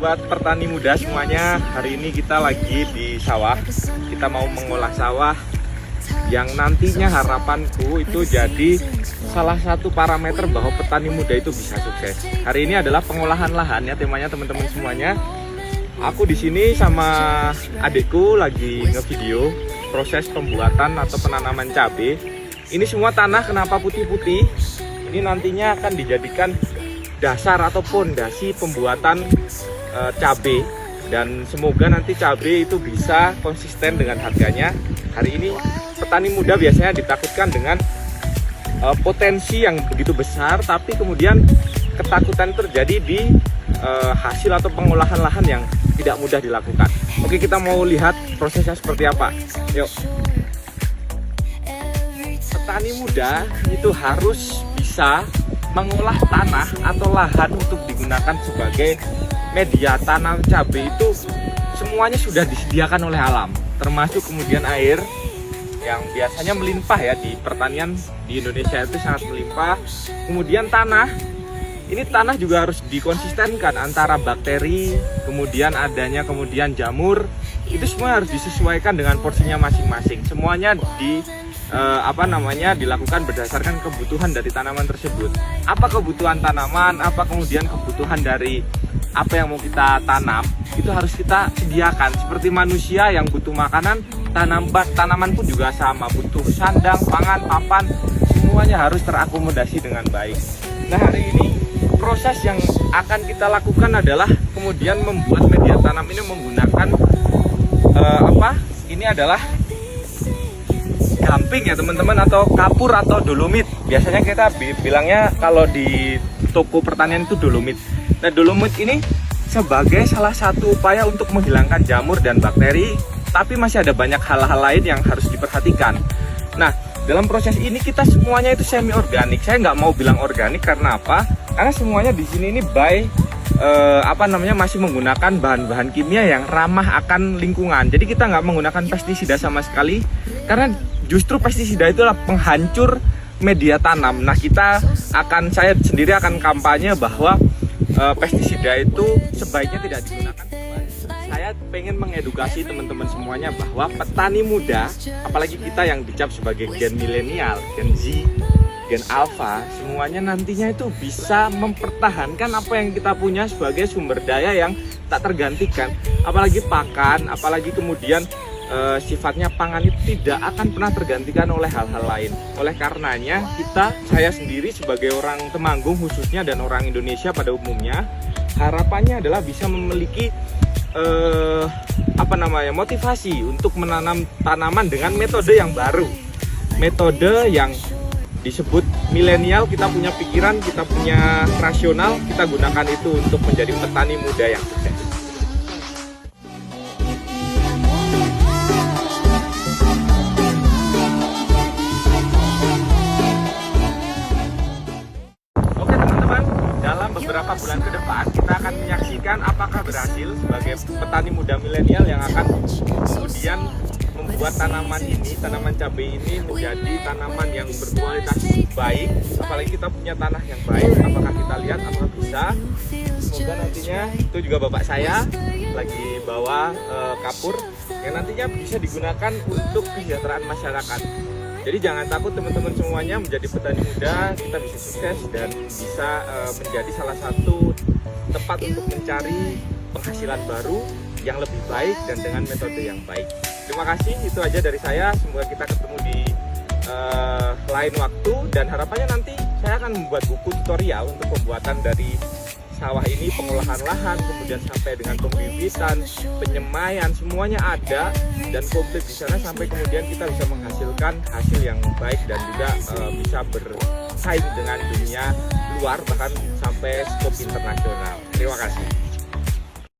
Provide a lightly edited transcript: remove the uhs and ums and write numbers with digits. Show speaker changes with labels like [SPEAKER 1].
[SPEAKER 1] sobat petani muda semuanya, hari ini kita lagi di sawah. Kita mau mengolah sawah yang nantinya harapanku itu jadi salah satu parameter bahwa petani muda itu bisa sukses. Hari ini adalah pengolahan lahan ya temanya teman-teman semuanya. Aku di sini sama adikku lagi ngevideo proses pembuatan atau penanaman cabai. Ini semua tanah kenapa putih-putih? Ini nantinya akan dijadikan dasar atau pondasi pembuatan cabai, dan semoga nanti cabai itu bisa konsisten dengan harganya. Hari ini petani muda biasanya ditakutkan dengan potensi yang begitu besar, tapi kemudian ketakutan terjadi di hasil atau pengolahan lahan yang tidak mudah dilakukan. Oke, kita mau lihat prosesnya seperti apa. Yuk. Petani muda itu harus bisa mengolah tanah atau lahan untuk digunakan sebagai media tanam cabai. Itu semuanya sudah disediakan oleh alam, termasuk kemudian air yang biasanya melimpah ya di pertanian di Indonesia itu sangat melimpah. Kemudian tanah, ini tanah juga harus dikonsistenkan antara bakteri, kemudian adanya jamur, itu semua harus disesuaikan dengan porsinya masing-masing. Semuanya dilakukan berdasarkan kebutuhan dari tanaman tersebut. Apa kebutuhan tanaman, apa kemudian kebutuhan dari apa yang mau kita tanam, itu harus kita sediakan. Seperti manusia yang butuh makanan, tanaman pun juga sama, butuh sandang, pangan, papan, semuanya harus terakomodasi dengan baik. Nah, hari ini proses yang akan kita lakukan adalah kemudian membuat media tanam ini menggunakan ini adalah gamping ya teman-teman, atau kapur atau dolomit. Biasanya kita bilangnya kalau di toko pertanian itu dolomit. Nah, dolomit ini sebagai salah satu upaya untuk menghilangkan jamur dan bakteri, tapi masih ada banyak hal-hal lain yang harus diperhatikan. Nah, dalam proses ini kita semuanya itu semi organik. Saya nggak mau bilang organik karena apa? Karena semuanya di sini ini masih menggunakan bahan-bahan kimia yang ramah akan lingkungan. Jadi kita nggak menggunakan pestisida sama sekali, karena justru pestisida itulah penghancur media tanam. Nah, saya sendiri akan kampanye bahwa pestisida itu sebaiknya tidak digunakan. Saya pengen mengedukasi teman-teman semuanya bahwa petani muda, apalagi kita yang dicap sebagai gen milenial, gen Z, gen alpha, semuanya nantinya itu bisa mempertahankan apa yang kita punya sebagai sumber daya yang tak tergantikan. Apalagi pakan, apalagi kemudian sifatnya pangan itu tidak akan pernah tergantikan oleh hal-hal lain. Oleh karenanya saya sendiri sebagai orang Temanggung khususnya dan orang Indonesia pada umumnya, harapannya adalah bisa memiliki motivasi untuk menanam tanaman dengan metode yang baru, metode yang disebut milenial. Kita punya pikiran, kita punya rasional, kita gunakan itu untuk menjadi petani muda yang sukses. Oke teman-teman, dalam beberapa bulan ke depan kita akan menyaksikan apakah berhasil sebagai petani muda milenial yang akan kemudian membuat tanaman cabai ini menjadi tanaman yang berkualitas baik. Apalagi kita punya tanah yang baik, apakah kita lihat apakah bisa. Semoga nantinya, itu juga bapak saya lagi bawa kapur yang nantinya bisa digunakan untuk kesejahteraan masyarakat. Jadi jangan takut teman-teman semuanya menjadi petani muda, kita bisa sukses dan bisa menjadi salah satu tempat untuk mencari penghasilan baru yang lebih baik dan dengan metode yang baik. Terima kasih, itu aja dari saya. Semoga kita ketemu di lain waktu, dan harapannya nanti saya akan membuat buku tutorial untuk pembuatan dari sawah ini, pengolahan lahan, kemudian sampai dengan pembibitan, penyemaian, semuanya ada dan komplit di sana, sampai kemudian kita bisa menghasilkan hasil yang baik dan juga bisa bersaing dengan dunia luar, bahkan sampai skop internasional. Terima kasih.